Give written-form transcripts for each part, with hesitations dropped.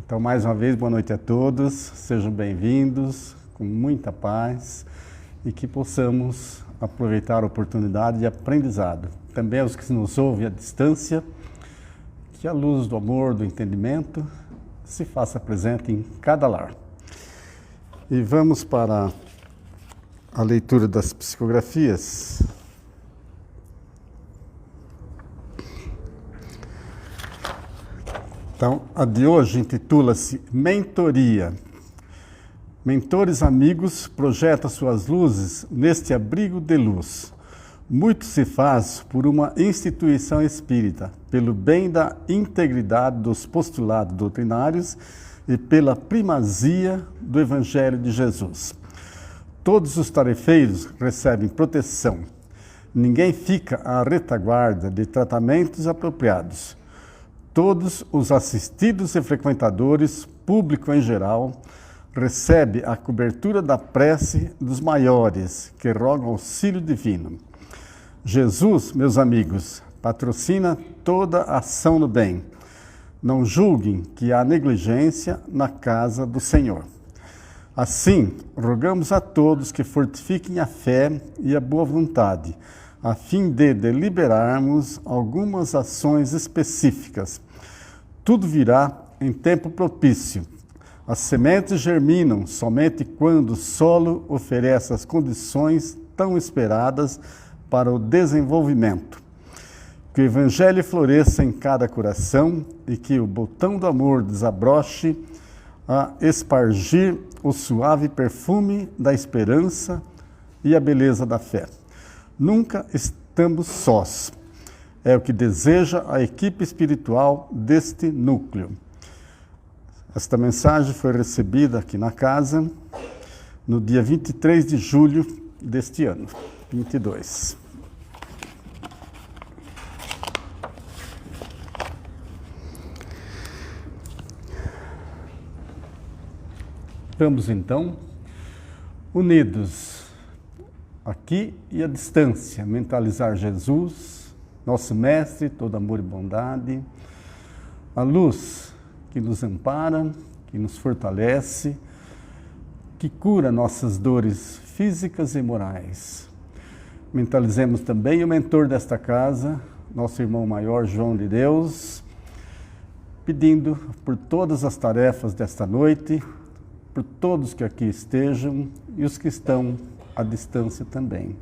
Então, mais uma vez, boa noite a todos, sejam bem-vindos, com muita paz e que possamos aproveitar a oportunidade de aprendizado. Também aos que nos ouvem à distância, que a luz do amor, do entendimento, se faça presente em cada lar. E vamos para a leitura das psicografias. Então, a de hoje intitula-se Mentoria. Mentores amigos projetam suas luzes neste abrigo de luz. Muito se faz por uma instituição espírita, pelo bem da integridade dos postulados doutrinários e pela primazia do Evangelho de Jesus. Todos os tarefeiros recebem proteção. Ninguém fica à retaguarda de tratamentos apropriados. Todos os assistidos e frequentadores, público em geral, recebe a cobertura da prece dos maiores, que rogam auxílio divino. Jesus, meus amigos, patrocina toda ação no bem. Não julguem que há negligência na casa do Senhor. Assim, rogamos a todos que fortifiquem a fé e a boa vontade, a fim de deliberarmos algumas ações específicas. Tudo virá em tempo propício. As sementes germinam somente quando o solo oferece as condições tão esperadas para o desenvolvimento. Que o Evangelho floresça em cada coração e que o botão do amor desabroche a espargir o suave perfume da esperança e a beleza da fé. Nunca estamos sós. É o que deseja a equipe espiritual deste núcleo. Esta mensagem foi recebida aqui na casa no dia 23 de julho deste ano, 22. Vamos então, unidos aqui e à distância, mentalizar Jesus, nosso Mestre, todo amor e bondade, a luz que nos ampara, que nos fortalece, que cura nossas dores físicas e morais. Mentalizemos também o mentor desta casa, nosso irmão maior, João de Deus, pedindo por todas as tarefas desta noite, por todos que aqui estejam e os que estão à distância também.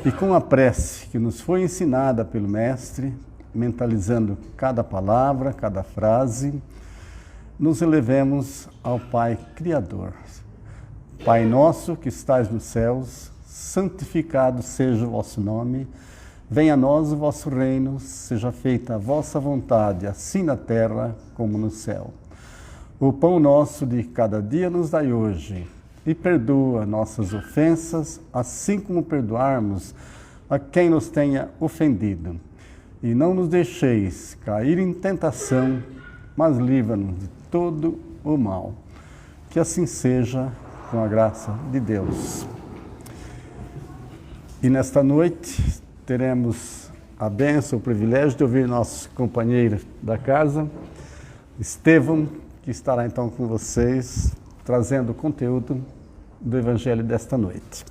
E com a prece que nos foi ensinada pelo Mestre, mentalizando cada palavra, cada frase, nos elevemos ao Pai Criador. Pai nosso que estais nos céus, santificado seja o vosso nome, venha a nós o vosso reino, seja feita a vossa vontade, assim na terra como no céu. O pão nosso de cada dia nos dai hoje, e perdoa nossas ofensas, assim como perdoarmos a quem nos tenha ofendido. E não nos deixeis cair em tentação, mas livra-nos de todo o mal. Que assim seja, com a graça de Deus. E nesta noite teremos a bênção, o privilégio de ouvir nosso companheiro da casa, Estevão, que estará então com vocês, trazendo o conteúdo do Evangelho desta noite.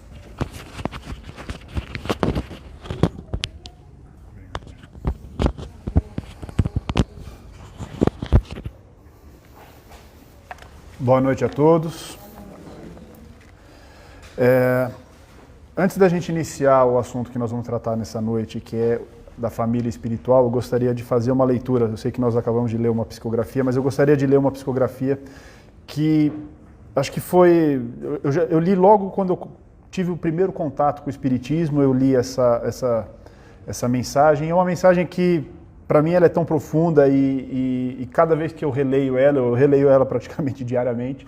Boa noite a todos. Antes da gente iniciar o assunto que nós vamos tratar nessa noite, que é da família espiritual, eu gostaria de fazer uma leitura. Eu sei que nós acabamos de ler uma psicografia, mas eu gostaria de ler uma psicografia que acho que foi... Eu li logo quando eu tive o primeiro contato com o Espiritismo, eu li essa mensagem. É uma mensagem que, para mim, ela é tão profunda e cada vez que eu releio ela praticamente diariamente,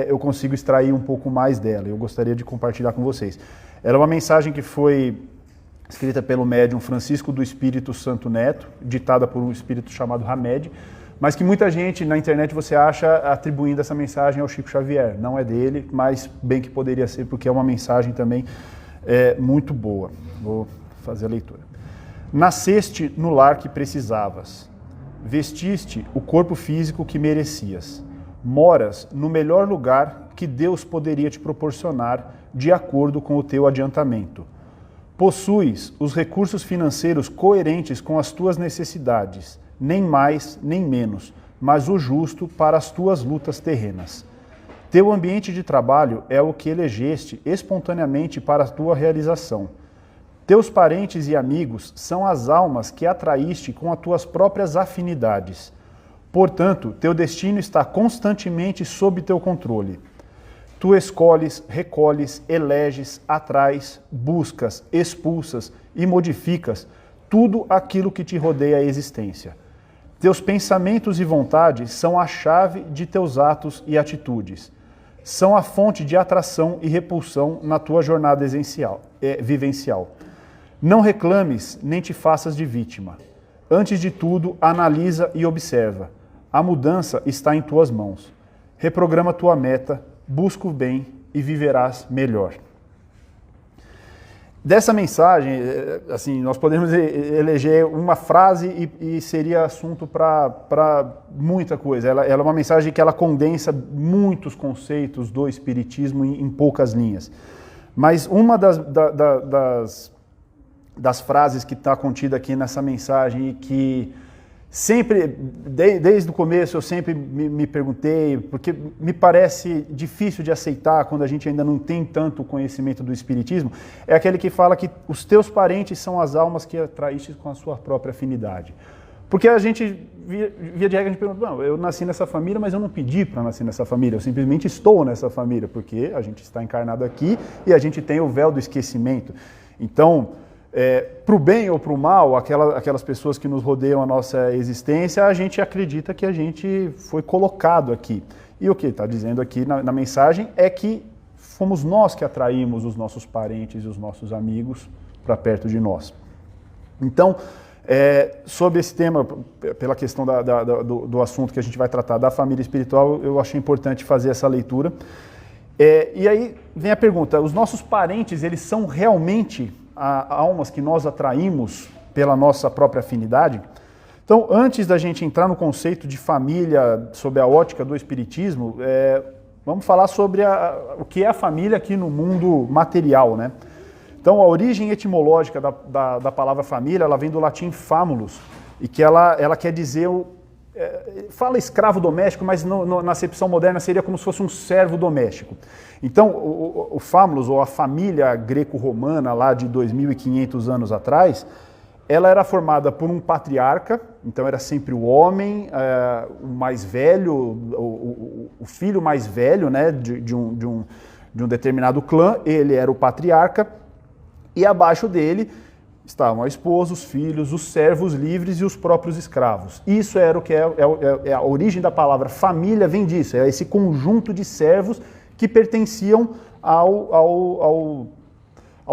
eu consigo extrair um pouco mais dela. Eu gostaria de compartilhar com vocês. Ela é uma mensagem que foi escrita pelo médium Francisco do Espírito Santo Neto, ditada por um espírito chamado Hamed, mas que muita gente na internet você acha atribuindo essa mensagem ao Chico Xavier. Não é dele, mas bem que poderia ser, porque é uma mensagem também muito boa. Vou fazer a leitura. Nasceste no lar que precisavas. vestiste o corpo físico que merecias. Moras no melhor lugar que Deus poderia te proporcionar de acordo com o teu adiantamento. Possuis os recursos financeiros coerentes com as tuas necessidades, nem mais nem menos, mas o justo para as tuas lutas terrenas. Teu ambiente de trabalho é o que elegeste espontaneamente para a tua realização. Teus parentes e amigos são as almas que atraíste com as tuas próprias afinidades. Portanto, teu destino está constantemente sob teu controle. Tu escolhes, recolhes, eleges, atrais, buscas, expulsas e modificas tudo aquilo que te rodeia a existência. Teus pensamentos e vontades são a chave de teus atos e atitudes. São a fonte de atração e repulsão na tua jornada vivencial. Não reclames nem te faças de vítima. Antes de tudo, analisa e observa. A mudança está em tuas mãos. Reprograma tua meta, busca o bem e viverás melhor. Dessa mensagem, assim, nós podemos eleger uma frase e seria assunto para muita coisa. Ela é uma mensagem que ela condensa muitos conceitos do Espiritismo em poucas linhas. Mas uma das frases que está contida aqui nessa mensagem e que sempre, desde o começo, eu sempre me perguntei, porque me parece difícil de aceitar quando a gente ainda não tem tanto conhecimento do Espiritismo, é aquele que fala que os teus parentes são as almas que atraíste com a sua própria afinidade. Porque a gente, via de regra, a gente pergunta, não, eu nasci nessa família, mas eu não pedi para nascer nessa família, eu simplesmente estou nessa família, porque a gente está encarnado aqui e a gente tem o véu do esquecimento. Então, para o bem ou para o mal, aquelas pessoas que nos rodeiam a nossa existência, a gente acredita que a gente foi colocado aqui. E o que está dizendo aqui na mensagem é que fomos nós que atraímos os nossos parentes e os nossos amigos para perto de nós. Então, sobre esse tema, pela questão do assunto que a gente vai tratar da família espiritual, eu achei importante fazer essa leitura. E aí vem a pergunta, os nossos parentes, eles são realmente almas que nós atraímos pela nossa própria afinidade? Então, antes da gente entrar no conceito de família sob a ótica do Espiritismo, vamos falar sobre o que é a família aqui no mundo material, né? Então, a origem etimológica da palavra família, ela vem do latim famulus, e que ela quer dizer, fala escravo doméstico, mas na acepção moderna seria como se fosse um servo doméstico. Então, o famulus, ou a família greco-romana lá de 2.500 anos atrás, ela era formada por um patriarca, então era sempre o homem, o mais velho, o filho mais velho, né, de um determinado clã, ele era o patriarca, e abaixo dele estavam a esposa, os filhos, os servos livres e os próprios escravos. Isso era o que é a origem da palavra família, vem disso, é esse conjunto de servos que pertenciam ao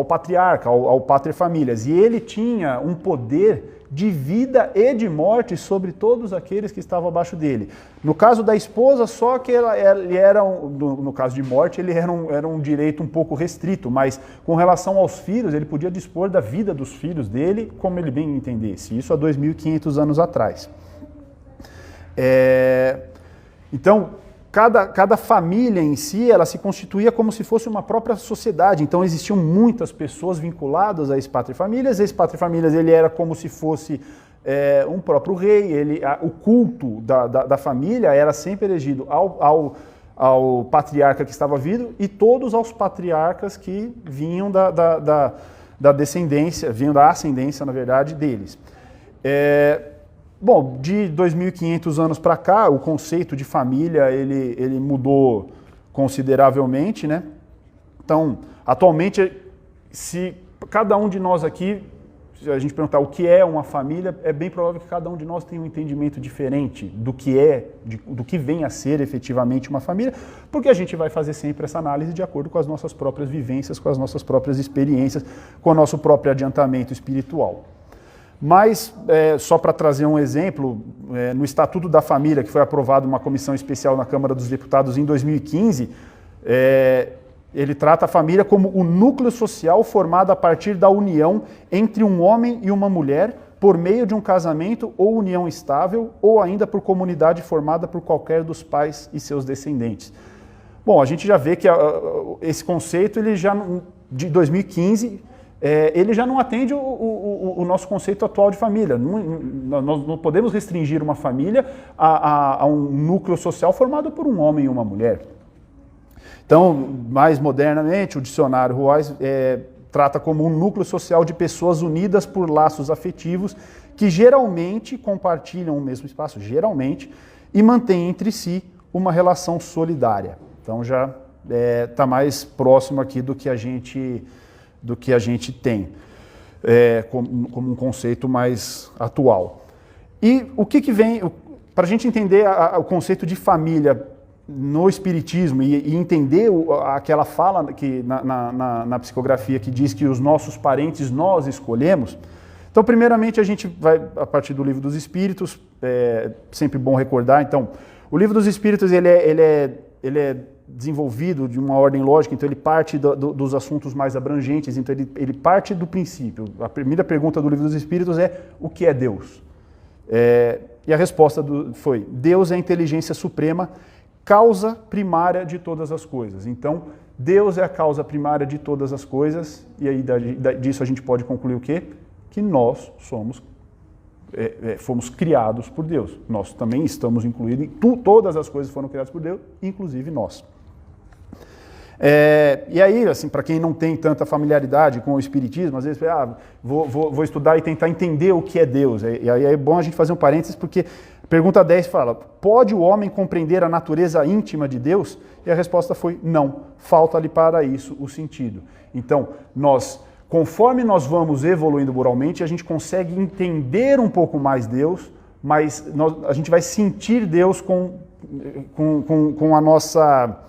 patriarca, ao pater familias. E ele tinha um poder de vida e de morte sobre todos aqueles que estavam abaixo dele. No caso da esposa, só que ele era, no caso de morte, ele era um direito um pouco restrito, mas com relação aos filhos, ele podia dispor da vida dos filhos dele, como ele bem entendesse. Isso há 2.500 anos atrás. Então, cada família em si, ela se constituía como se fosse uma própria sociedade. Então existiam muitas pessoas vinculadas a esse patrifamílias. Esse patrifamílias, ele era como se fosse um próprio rei. O culto da família era sempre elegido ao patriarca que estava vindo e todos aos patriarcas que vinham da descendência, vinham da ascendência, na verdade, deles. Bom, de 2.500 anos para cá, o conceito de família, ele mudou consideravelmente, né? Então, atualmente, se cada um de nós aqui, se a gente perguntar o que é uma família, é bem provável que cada um de nós tenha um entendimento diferente do que vem a ser efetivamente uma família, porque a gente vai fazer sempre essa análise de acordo com as nossas próprias vivências, com as nossas próprias experiências, com o nosso próprio adiantamento espiritual. Mas, só para trazer um exemplo, no Estatuto da Família, que foi aprovado uma comissão especial na Câmara dos Deputados em 2015, ele trata a família como o núcleo social formado a partir da união entre um homem e uma mulher, por meio de um casamento ou união estável, ou ainda por comunidade formada por qualquer dos pais e seus descendentes. Bom, a gente já vê que esse conceito, ele já, de 2015, ele já não atende o nosso conceito atual de família. Nós não podemos restringir uma família a um núcleo social formado por um homem e uma mulher. Então, mais modernamente, o dicionário Ruais trata como um núcleo social de pessoas unidas por laços afetivos que geralmente compartilham o mesmo espaço, geralmente, e mantêm entre si uma relação solidária. Então já está mais próximo aqui do que a gente tem como um conceito mais atual. E o que vem, para a gente entender o conceito de família no Espiritismo e entender aquela fala que na psicografia que diz que os nossos parentes nós escolhemos, então primeiramente a gente vai a partir do Livro dos Espíritos, sempre bom recordar, então o Livro dos Espíritos ele é desenvolvido de uma ordem lógica, então ele parte dos assuntos mais abrangentes, então ele parte do princípio. A primeira pergunta do Livro dos Espíritos é: o que é Deus? E a resposta foi: Deus é a inteligência suprema, causa primária de todas as coisas. Então, Deus é a causa primária de todas as coisas, e aí disso a gente pode concluir o quê? Que nós fomos criados por Deus. Nós também estamos incluídos em todas as coisas foram criadas por Deus, inclusive nós. E aí, assim, para quem não tem tanta familiaridade com o Espiritismo, às vezes, vou estudar e tentar entender o que é Deus. E aí é bom a gente fazer um parênteses, porque pergunta 10 fala: pode o homem compreender a natureza íntima de Deus? E a resposta foi: não, falta-lhe para isso o sentido. Então, conforme nós vamos evoluindo moralmente, a gente consegue entender um pouco mais Deus, mas a gente vai sentir Deus com a nossa...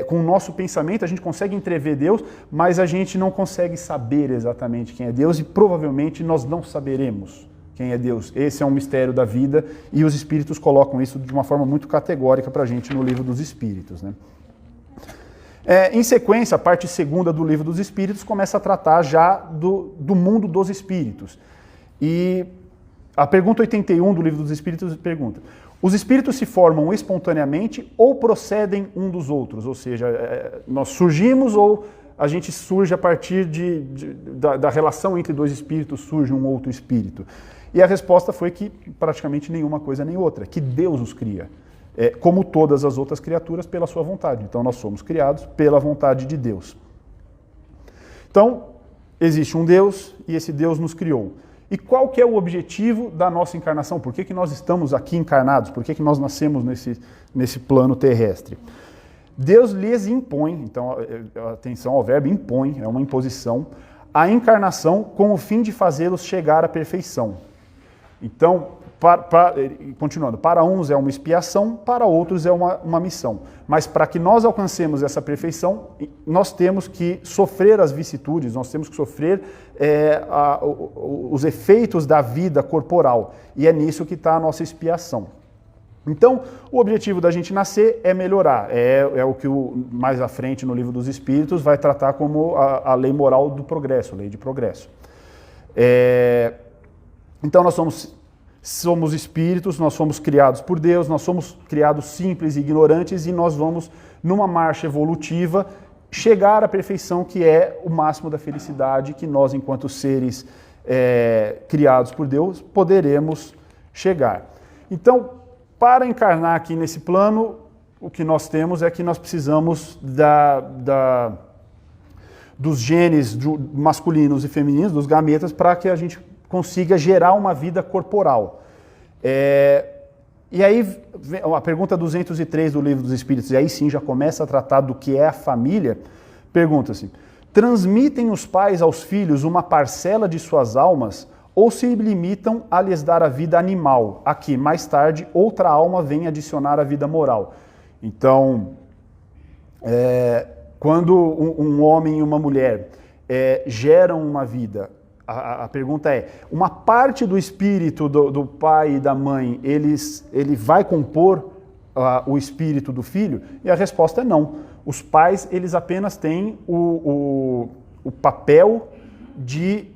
com o nosso pensamento, a gente consegue entrever Deus, mas a gente não consegue saber exatamente quem é Deus e provavelmente nós não saberemos quem é Deus. Esse é um mistério da vida e os Espíritos colocam isso de uma forma muito categórica para a gente no Livro dos Espíritos, né? Em sequência, a parte segunda do Livro dos Espíritos começa a tratar já do mundo dos espíritos. E a pergunta 81 do Livro dos Espíritos pergunta: os espíritos se formam espontaneamente ou procedem um dos outros? Ou seja, nós surgimos ou a gente surge a partir da relação entre dois espíritos, surge um outro espírito? E a resposta foi que praticamente nenhuma coisa nem outra, que Deus os cria. Como todas as outras criaturas, pela sua vontade. Então nós somos criados pela vontade de Deus. Então, existe um Deus e esse Deus nos criou. E qual que é o objetivo da nossa encarnação? Por que nós estamos aqui encarnados? Por que nós nascemos nesse plano terrestre? Deus lhes impõe, então atenção ao verbo impõe, é uma imposição, a encarnação com o fim de fazê-los chegar à perfeição. Então, continuando, para uns é uma expiação, para outros é uma missão. Mas para que nós alcancemos essa perfeição, nós temos que sofrer as vicissitudes, nós temos que sofrer os efeitos da vida corporal. E é nisso que está a nossa expiação. Então, o objetivo da gente nascer é melhorar. É o que mais à frente no Livro dos Espíritos vai tratar como a lei moral do progresso, lei de progresso. Então nós somos espíritos, nós somos criados por Deus, nós somos criados simples e ignorantes e nós vamos, numa marcha evolutiva, chegar à perfeição, que é o máximo da felicidade que nós, enquanto seres criados por Deus, poderemos chegar. Então, para encarnar aqui nesse plano, o que nós temos é que nós precisamos dos genes masculinos e femininos, dos gametas, para que a gente consiga gerar uma vida corporal. E aí, a pergunta 203 do Livro dos Espíritos, e aí sim já começa a tratar do que é a família, pergunta-se: transmitem os pais aos filhos uma parcela de suas almas ou se limitam a lhes dar a vida animal, a que, mais tarde, outra alma vem adicionar a vida moral? Então, quando um homem e uma mulher geram uma vida, a pergunta é: uma parte do espírito do pai e da mãe, ele vai compor o espírito do filho? E a resposta é não. Os pais, eles apenas têm o papel de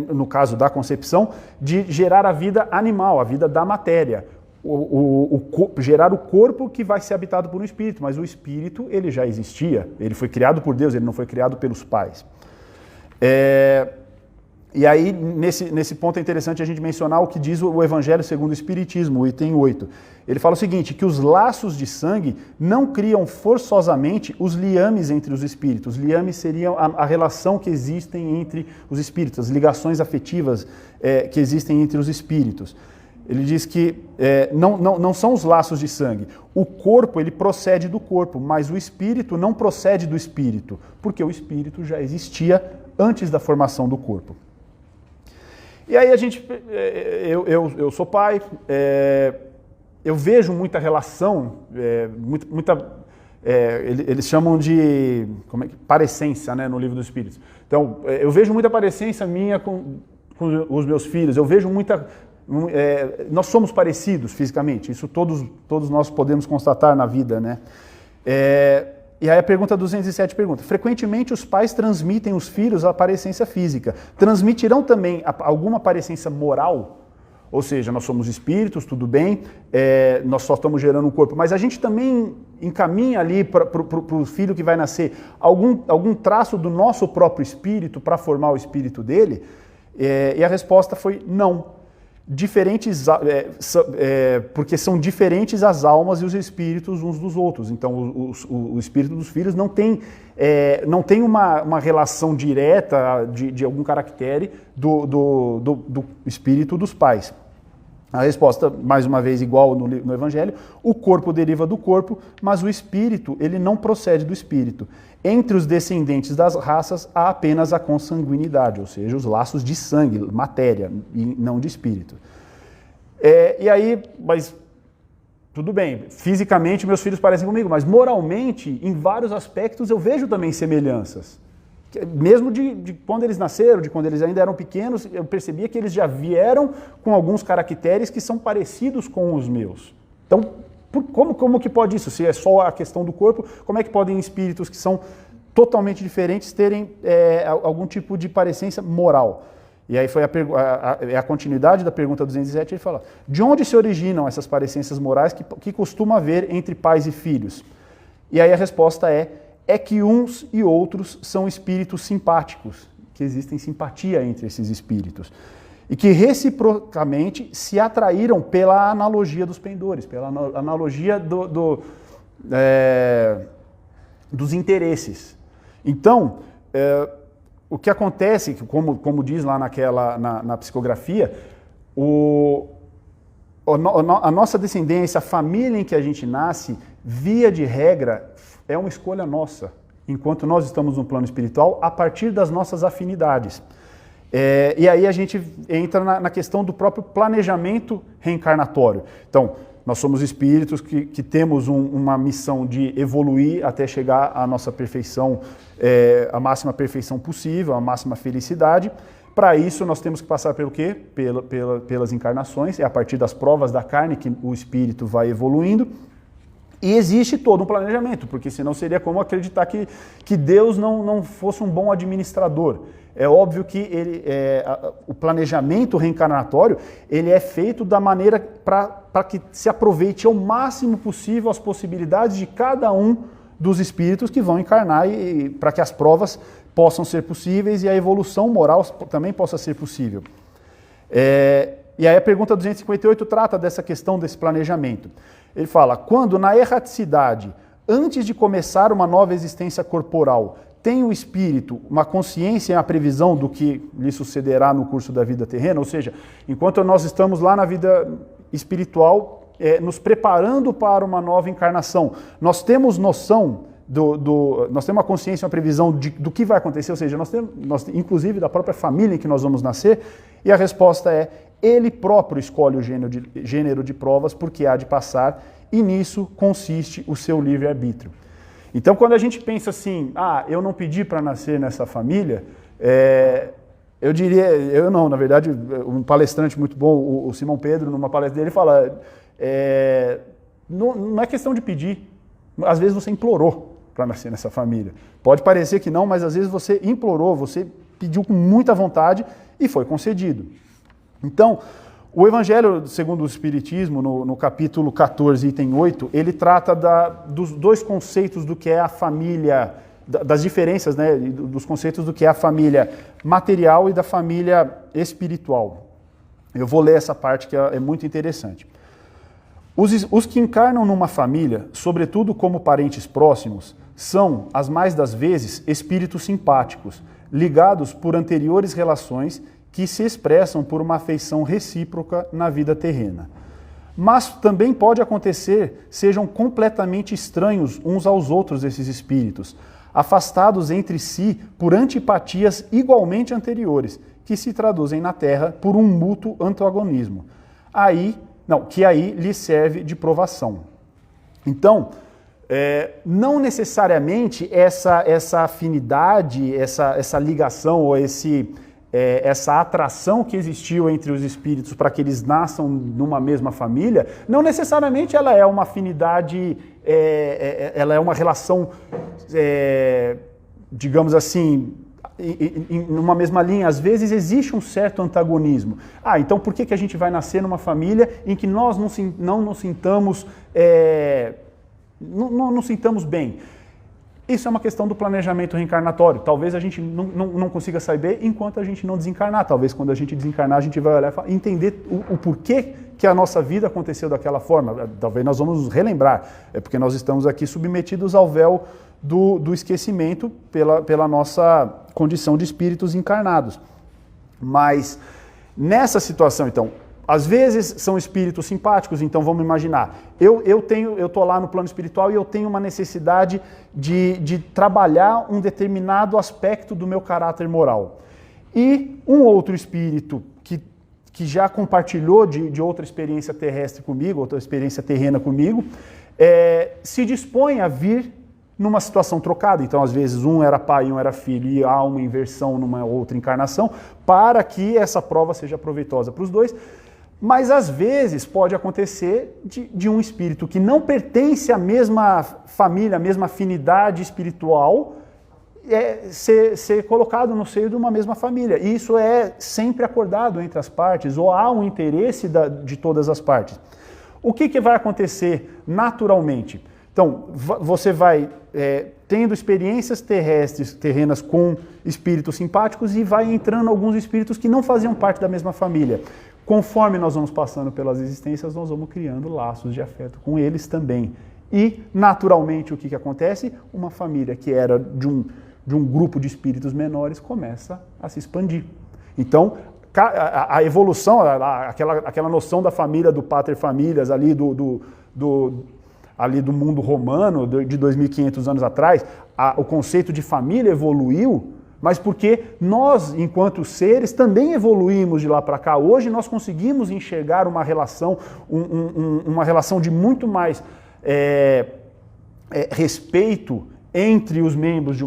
no caso da concepção, de gerar a vida animal, a vida da matéria. Gerar o corpo que vai ser habitado por um espírito, mas o espírito ele já existia, ele foi criado por Deus, ele não foi criado pelos pais. E aí, nesse ponto é interessante a gente mencionar o que diz o Evangelho segundo o Espiritismo, o item 8. Ele fala o seguinte, que os laços de sangue não criam forçosamente os liames entre os espíritos. Os liames seriam a relação que existem entre os espíritos, as ligações afetivas que existem entre os espíritos. Ele diz que não são os laços de sangue. O corpo, ele procede do corpo, mas o espírito não procede do espírito, porque o espírito já existia antes da formação do corpo. E aí eu sou pai, eu vejo muita relação, eles chamam de parecência, né, no Livro dos Espíritos. Então, eu vejo muita parecência minha com os meus filhos, eu vejo muita... nós somos parecidos fisicamente, isso todos nós podemos constatar na vida, né? E aí a pergunta 207 pergunta, frequentemente os pais transmitem os filhos a parecência física, transmitirão também alguma parecência moral? Ou seja, nós somos espíritos, tudo bem, nós só estamos gerando um corpo, mas a gente também encaminha ali para o filho que vai nascer algum traço do nosso próprio espírito para formar o espírito dele? E a resposta foi não. Porque são diferentes as almas e os espíritos uns dos outros. Então, o espírito dos filhos não tem uma relação direta de algum caractere do espírito dos pais. A resposta, mais uma vez, igual no Evangelho, o corpo deriva do corpo, mas o espírito, ele não procede do espírito. Entre os descendentes das raças, há apenas a consanguinidade, ou seja, os laços de sangue, matéria, e não de espírito. E aí, mas tudo bem, fisicamente meus filhos parecem comigo, mas moralmente, em vários aspectos, eu vejo também semelhanças. Mesmo de quando eles nasceram, de quando eles ainda eram pequenos, eu percebia que eles já vieram com alguns caracteres que são parecidos com os meus. Então, como que pode isso? Se é só a questão do corpo, como é que podem espíritos que são totalmente diferentes terem algum tipo de parecência moral? E aí foi a continuidade da pergunta 207, ele fala, de onde se originam essas parecências morais que costuma haver entre pais e filhos? E aí a resposta é que uns e outros são espíritos simpáticos, que existem simpatia entre esses espíritos, e que reciprocamente se atraíram pela analogia dos pendores, pela analogia dos interesses. Então, o que acontece, como diz lá na psicografia, a nossa descendência, a família em que a gente nasce, via de regra, é uma escolha nossa, enquanto nós estamos no plano espiritual, a partir das nossas afinidades. E aí a gente entra na questão do próprio planejamento reencarnatório. Então, nós somos espíritos que temos uma missão de evoluir até chegar à nossa perfeição, a máxima perfeição possível, a máxima felicidade. Para isso, nós temos que passar pelo quê? Pelas encarnações, é a partir das provas da carne que o espírito vai evoluindo. E existe todo um planejamento, porque senão seria como acreditar que Deus não fosse um bom administrador. É óbvio que o planejamento reencarnatório ele é feito da maneira para que se aproveite ao máximo possível as possibilidades de cada um dos espíritos que vão encarnar e para que as provas possam ser possíveis e a evolução moral também possa ser possível. E aí a pergunta 258 trata dessa questão desse planejamento. Ele fala, quando na erraticidade, antes de começar uma nova existência corporal, tem o espírito uma consciência e uma previsão do que lhe sucederá no curso da vida terrena, ou seja, enquanto nós estamos lá na vida espiritual, nos preparando para uma nova encarnação, nós temos noção, nós temos uma consciência, uma previsão do que vai acontecer, ou seja, nós inclusive da própria família em que nós vamos nascer, e a resposta é, ele próprio escolhe o gênero de provas porque há de passar, e nisso consiste o seu livre-arbítrio. Então, quando a gente pensa assim, eu não pedi para nascer nessa família, eu diria, na verdade, um palestrante muito bom, o Simão Pedro, numa palestra dele, fala, não é questão de pedir, às vezes você implorou para nascer nessa família. Pode parecer que não, mas às vezes você implorou, você pediu com muita vontade e foi concedido. Então, o Evangelho segundo o Espiritismo, no capítulo 14, item 8, ele trata dos dois conceitos do que é a família, das diferenças, né, dos conceitos do que é a família material e da família espiritual. Eu vou ler essa parte que é muito interessante. Os que encarnam numa família, sobretudo como parentes próximos, são, as mais das vezes, espíritos simpáticos, ligados por anteriores relações que se expressam por uma afeição recíproca na vida terrena. Mas também pode acontecer sejam completamente estranhos uns aos outros esses espíritos, afastados entre si por antipatias igualmente anteriores, que se traduzem na Terra por um mútuo antagonismo. Que aí lhe serve de provação. Então, não necessariamente essa afinidade, essa ligação ou essa atração que existiu entre os espíritos para que eles nasçam numa mesma família, não necessariamente ela é uma afinidade, ela é uma relação, digamos assim, numa mesma linha. Às vezes existe um certo antagonismo. Então por que a gente vai nascer numa família em que nós não nos sintamos, não nos sintamos bem? Isso é uma questão do planejamento reencarnatório. Talvez a gente não consiga saber enquanto a gente não desencarnar. Talvez quando a gente desencarnar a gente vai olhar e entender o porquê que a nossa vida aconteceu daquela forma. Talvez nós vamos nos relembrar. É porque nós estamos aqui submetidos ao véu do esquecimento pela nossa condição de espíritos encarnados. Mas nessa situação, então, às vezes são espíritos simpáticos, então vamos imaginar, eu estou lá no plano espiritual e eu tenho uma necessidade de trabalhar um determinado aspecto do meu caráter moral. E um outro espírito que já compartilhou de outra experiência terrestre comigo, outra experiência terrena comigo, se dispõe a vir numa situação trocada. Então, às vezes, um era pai e um era filho, e há uma inversão numa outra encarnação, para que essa prova seja proveitosa para os dois. Mas, às vezes, pode acontecer de um espírito que não pertence à mesma família, à mesma afinidade espiritual, ser colocado no seio de uma mesma família. E isso é sempre acordado entre as partes, ou há um interesse de todas as partes. O que vai acontecer naturalmente? Então, você vai tendo experiências terrenas com espíritos simpáticos e vai entrando alguns espíritos que não faziam parte da mesma família. Conforme nós vamos passando pelas existências, nós vamos criando laços de afeto com eles também. E, naturalmente, o que acontece? Uma família que era de um grupo de espíritos menores começa a se expandir. Então, a evolução, aquela noção da família, do pater familias, ali do mundo romano, de 2.500 anos atrás, o conceito de família evoluiu, mas porque nós, enquanto seres, também evoluímos de lá para cá. Hoje nós conseguimos enxergar uma relação, uma relação de muito mais respeito entre os membros de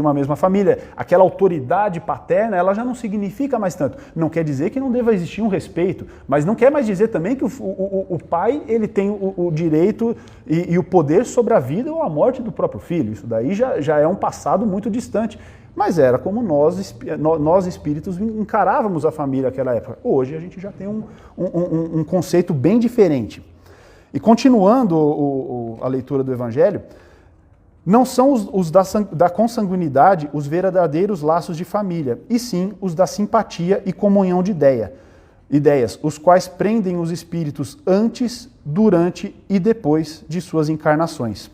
uma mesma família. Aquela autoridade paterna, ela já não significa mais tanto. Não quer dizer que não deva existir um respeito, mas não quer mais dizer também que o pai ele tem o direito e o poder sobre a vida ou a morte do próprio filho. Isso daí já é um passado muito distante. Mas era como nós espíritos encarávamos a família naquela época. Hoje a gente já tem um conceito bem diferente. E continuando a leitura do Evangelho, não são os da consanguinidade os verdadeiros laços de família, e sim os da simpatia e comunhão de ideias, os quais prendem os espíritos antes, durante e depois de suas encarnações.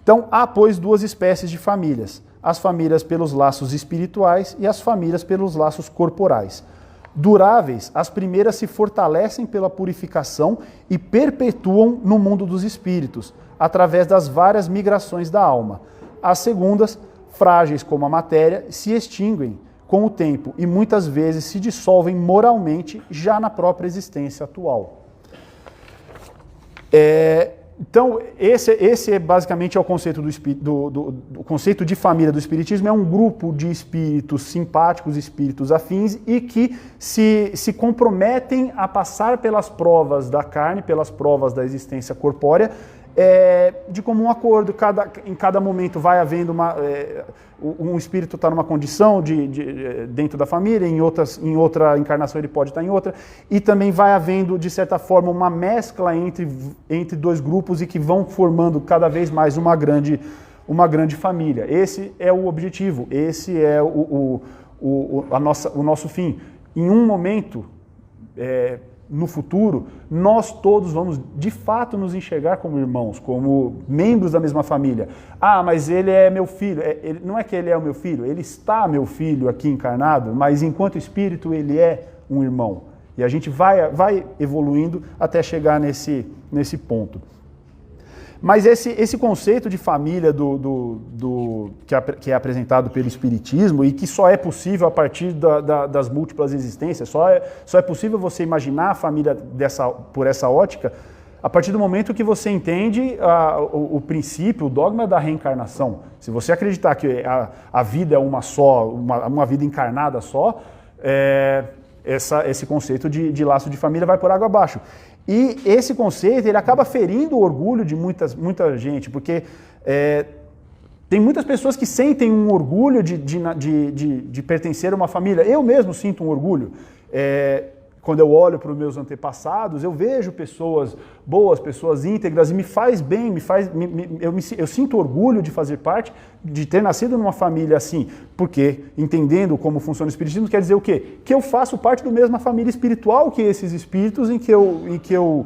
Então, há, pois, duas espécies de famílias, as famílias pelos laços espirituais e as famílias pelos laços corporais. Duráveis, as primeiras se fortalecem pela purificação e perpetuam no mundo dos espíritos, através das várias migrações da alma. As segundas, frágeis como a matéria, se extinguem com o tempo e muitas vezes se dissolvem moralmente já na própria existência atual. Então, esse basicamente é o conceito do conceito de família do Espiritismo. É um grupo de espíritos simpáticos, espíritos afins, e que se comprometem a passar pelas provas da carne, pelas provas da existência corpórea, de comum acordo, em cada momento vai havendo um espírito está numa condição dentro da família, em outra encarnação ele pode estar em outra, e também vai havendo, de certa forma, uma mescla entre dois grupos e que vão formando cada vez mais uma grande família. Esse é o objetivo, esse é o nosso fim. Em um momento, no futuro, nós todos vamos de fato nos enxergar como irmãos, como membros da mesma família. Ah, mas ele é meu filho. Não é que ele é o meu filho, ele está meu filho aqui encarnado, mas enquanto espírito ele é um irmão. E a gente vai evoluindo até chegar nesse ponto. Mas esse conceito de família que é apresentado pelo Espiritismo e que só é possível a partir das múltiplas existências, só é possível você imaginar a família por essa ótica a partir do momento que você entende o princípio, o dogma da reencarnação. Se você acreditar que a vida é uma só, uma vida encarnada só, esse conceito de laço de família vai por água abaixo. E esse conceito ele acaba ferindo o orgulho de muita gente, porque tem muitas pessoas que sentem um orgulho de pertencer a uma família. Eu mesmo sinto um orgulho. Quando eu olho para os meus antepassados, eu vejo pessoas boas, pessoas íntegras, e me faz bem, eu sinto orgulho de fazer parte, de ter nascido numa família assim, porque, entendendo como funciona o espiritismo, quer dizer o quê? Que eu faço parte da mesma família espiritual que esses espíritos em que eu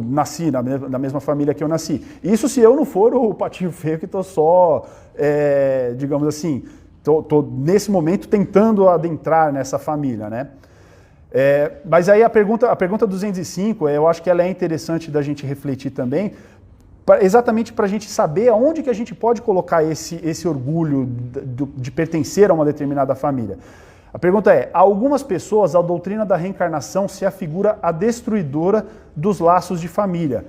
nasci, na mesma família que eu nasci. Isso se eu não for o patinho feio que estou só, digamos assim, estou nesse momento tentando adentrar nessa família, né? Mas aí a pergunta 205, eu acho que ela é interessante da gente refletir também, exatamente para a gente saber aonde que a gente pode colocar esse orgulho de pertencer a uma determinada família. A pergunta é: a algumas pessoas a doutrina da reencarnação se afigura a destruidora dos laços de família,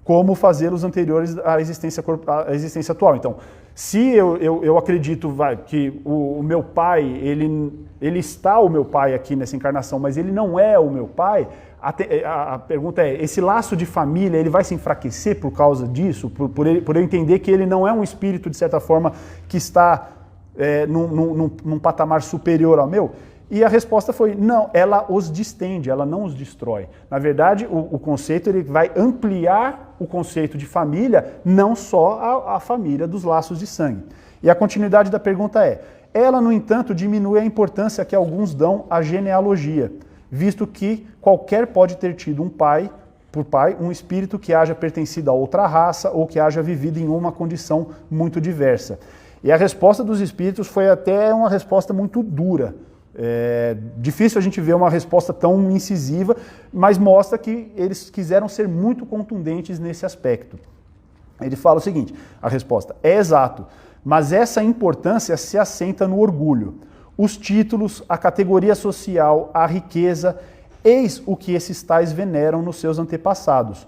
como fazê-los anteriores à existência atual. Então, se eu acredito que o meu pai, ele está o meu pai aqui nessa encarnação, mas ele não é o meu pai, a pergunta é: esse laço de família ele vai se enfraquecer por causa disso? Por eu entender que ele não é um espírito, de certa forma, que está num patamar superior ao meu? E a resposta foi: não, ela os distende, ela não os destrói. Na verdade, o conceito ele vai ampliar o conceito de família, não só a família dos laços de sangue. E a continuidade da pergunta é: ela, no entanto, diminui a importância que alguns dão à genealogia, visto que qualquer pode ter tido por pai, um espírito que haja pertencido a outra raça ou que haja vivido em uma condição muito diversa. E a resposta dos espíritos foi até uma resposta muito dura. É difícil a gente ver uma resposta tão incisiva, mas mostra que eles quiseram ser muito contundentes nesse aspecto. Ele fala o seguinte, a resposta: é exato, mas essa importância se assenta no orgulho. Os títulos, a categoria social, a riqueza, eis o que esses tais veneram nos seus antepassados.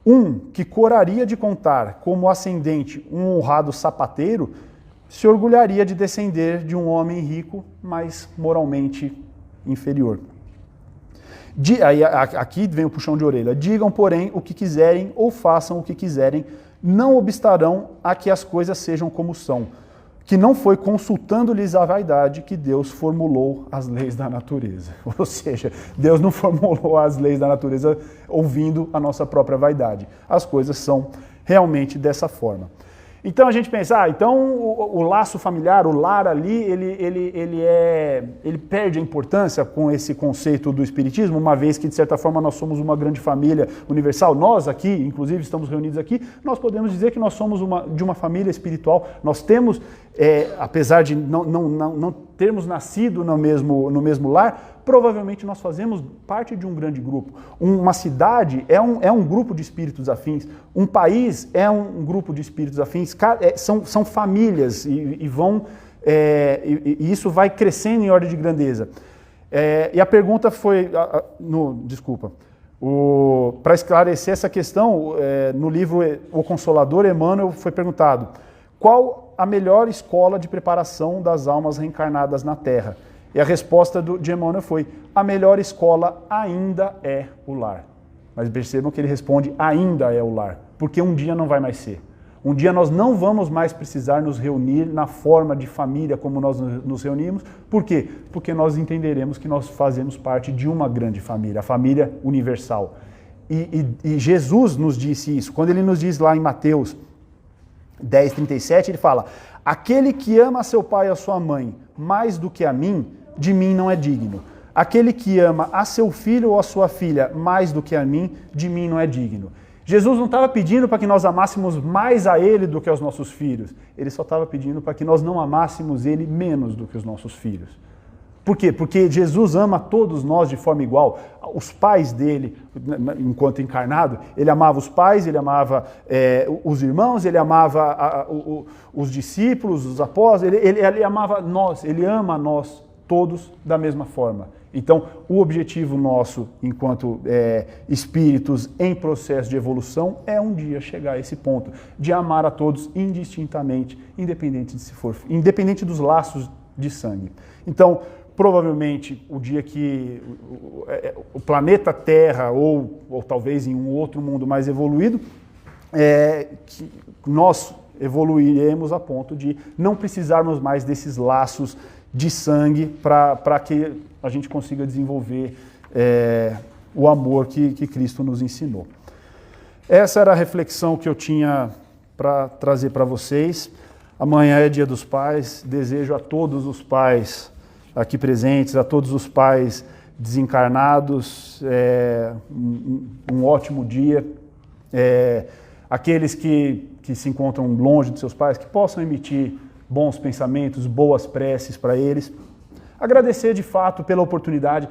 Um que coraria de contar como ascendente um honrado sapateiro, se orgulharia de descender de um homem rico, mas moralmente inferior. Aqui vem o puxão de orelha. Digam, porém, o que quiserem ou façam o que quiserem, não obstarão a que as coisas sejam como são, que não foi consultando-lhes a vaidade que Deus formulou as leis da natureza. Ou seja, Deus não formulou as leis da natureza ouvindo a nossa própria vaidade. As coisas são realmente dessa forma. Então a gente pensa, então o laço familiar, o lar ali, ele perde a importância com esse conceito do espiritismo, uma vez que de certa forma nós somos uma grande família universal. Nós aqui, inclusive estamos reunidos aqui, nós podemos dizer que nós somos de uma família espiritual. Nós temos, apesar de não termos nascido no mesmo lar, provavelmente nós fazemos parte de um grande grupo. Uma cidade é um grupo de espíritos afins, um país é um grupo de espíritos afins, são famílias e isso vai crescendo em ordem de grandeza. E a pergunta foi, para esclarecer essa questão, no livro O Consolador, Emmanuel foi perguntado: qual a melhor escola de preparação das almas reencarnadas na Terra? E a resposta de Emmanuel foi: a melhor escola ainda é o lar. mas percebam que ele responde, ainda é o lar, porque um dia não vai mais ser. Um dia nós não vamos mais precisar nos reunir na forma de família como nós nos reunimos. Por quê? Porque nós entenderemos que nós fazemos parte de uma grande família, a família universal. E Jesus nos disse isso. Quando ele nos diz lá em Mateus 10:37, ele fala, aquele que ama a seu pai e a sua mãe mais do que a mim, de mim não é digno. Aquele que ama a seu filho ou a sua filha mais do que a mim, de mim não é digno. Jesus não estava pedindo para que nós amássemos mais a Ele do que aos nossos filhos. Ele só estava pedindo para que nós não amássemos Ele menos do que os nossos filhos. Por quê? Porque Jesus ama todos nós de forma igual. Os pais dele, enquanto encarnado, ele amava os pais, ele amava os irmãos, ele amava os discípulos, os apóstolos, ele amava nós, ele ama nós todos da mesma forma. Então, o objetivo nosso, enquanto espíritos em processo de evolução, é um dia chegar a esse ponto, de amar a todos indistintamente, independente dos laços de sangue. Então, provavelmente, o dia que o planeta Terra, ou talvez em um outro mundo mais evoluído, que nós evoluiremos a ponto de não precisarmos mais desses laços de sangue para que a gente consiga desenvolver o amor que Cristo nos ensinou. Essa era a reflexão que eu tinha para trazer para vocês. Amanhã é Dia dos Pais. Desejo a todos os pais aqui presentes, a todos os pais desencarnados, um ótimo dia. Aqueles que se encontram longe de seus pais, que possam emitir bons pensamentos, boas preces para eles. Agradecer de fato pela oportunidade,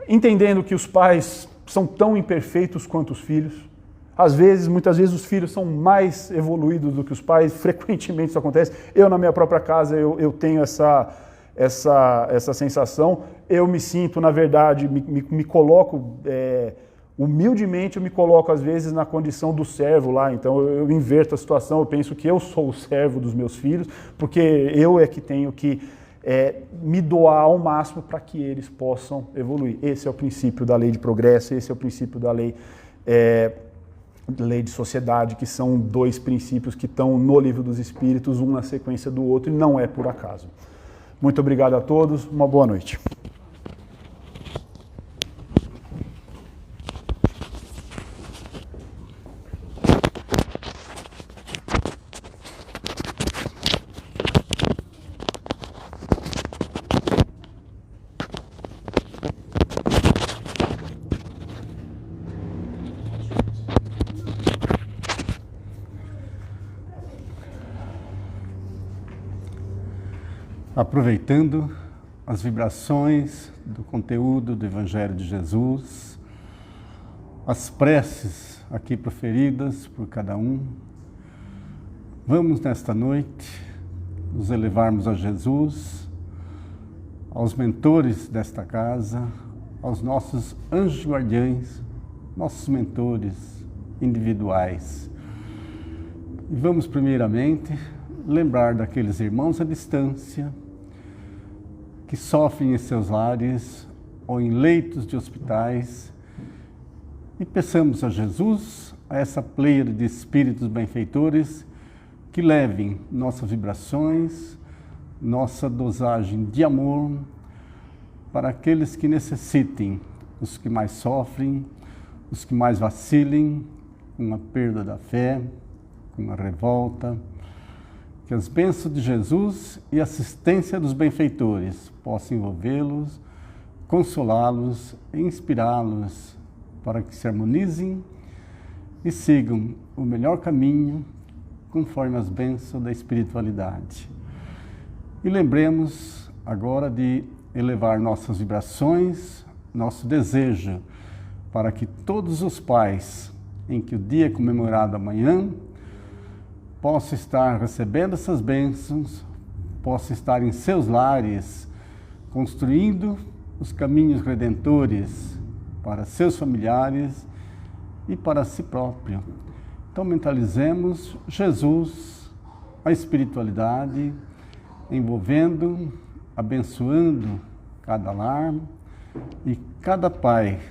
entendendo que os pais são tão imperfeitos quanto os filhos. Muitas vezes os filhos são mais evoluídos do que os pais, frequentemente isso acontece. Eu na minha própria casa eu tenho essa sensação. Eu me sinto, na verdade, me coloco... humildemente eu me coloco às vezes na condição do servo lá, então eu inverto a situação, eu penso que eu sou o servo dos meus filhos, porque eu é que tenho que me doar ao máximo para que eles possam evoluir. Esse é o princípio da lei de progresso, esse é o princípio da lei de sociedade, que são dois princípios que estão no Livro dos Espíritos, um na sequência do outro, e não é por acaso. Muito obrigado a todos, uma boa noite. Aproveitando as vibrações do conteúdo do Evangelho de Jesus, as preces aqui proferidas por cada um, vamos nesta noite nos elevarmos a Jesus, aos mentores desta casa, aos nossos anjos guardiães, nossos mentores individuais. E vamos primeiramente lembrar daqueles irmãos à distância que sofrem em seus lares ou em leitos de hospitais, e peçamos a Jesus, a essa pleiade de espíritos benfeitores, que levem nossas vibrações, nossa dosagem de amor para aqueles que necessitem, os que mais sofrem, os que mais vacilem com a perda da fé, com a revolta. Que as bênçãos de Jesus e a assistência dos benfeitores possam envolvê-los, consolá-los e inspirá-los para que se harmonizem e sigam o melhor caminho conforme as bênçãos da espiritualidade. E lembremos agora de elevar nossas vibrações, nosso desejo para que todos os pais, em que o dia é comemorado amanhã, possa estar recebendo essas bênçãos, possa estar em seus lares, construindo os caminhos redentores para seus familiares e para si próprio. Então mentalizemos Jesus, a espiritualidade, envolvendo, abençoando cada lar e cada pai,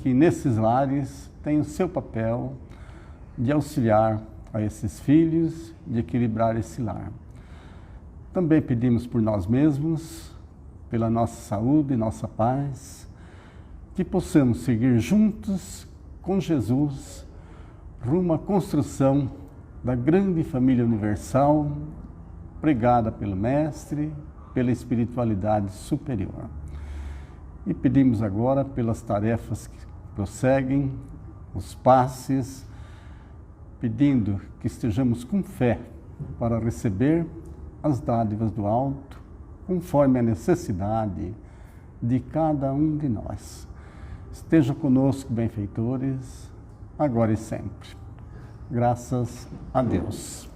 que nesses lares tem o seu papel de auxiliar a esses filhos, de equilibrar esse lar. Também pedimos por nós mesmos, pela nossa saúde e nossa paz, que possamos seguir juntos com Jesus rumo à construção da grande família universal pregada pelo Mestre, pela espiritualidade superior. E pedimos agora pelas tarefas que prosseguem, os passes, pedindo que estejamos com fé para receber as dádivas do alto, conforme a necessidade de cada um de nós. Esteja conosco, benfeitores, agora e sempre. Graças a Deus.